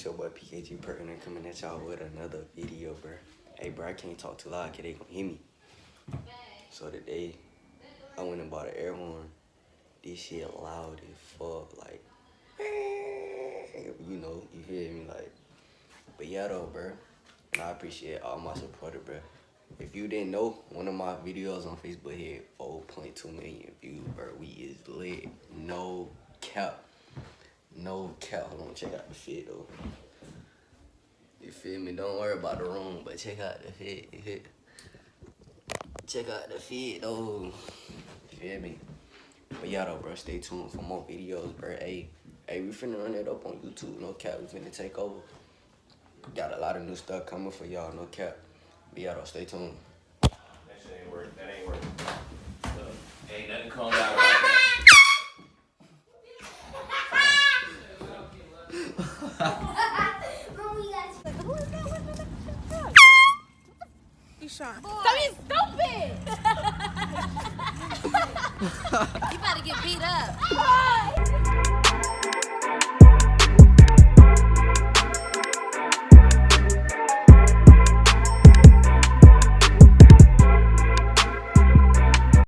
it's your boy PKG Perk, and I'm coming at y'all with another video, bro. Hey, bro, I can't talk too loud because they gonna hear me. So today, I went and bought an air horn. This shit loud as fuck, like, you know, you hear me, like. But yeah, though, bro, and I appreciate all my supporters, bro. If you didn't know, one of my videos on Facebook hit 4.2 million views, bro. We is lit. No cap. No cap. Hold on, check out the fit, though. You feel me? Don't worry about the room, but check out the fit. Check out the fit, though. You feel me? But yeah, though, bro, stay tuned for more videos, bro. Hey, we finna run it up on YouTube. No cap, we finna take over. Got a lot of new stuff coming for y'all, no cap. But yeah, though, stay tuned. That shit ain't working. That ain't working. Ain't nothing comes out right. You shot. Stop being stupid! You better get beat up.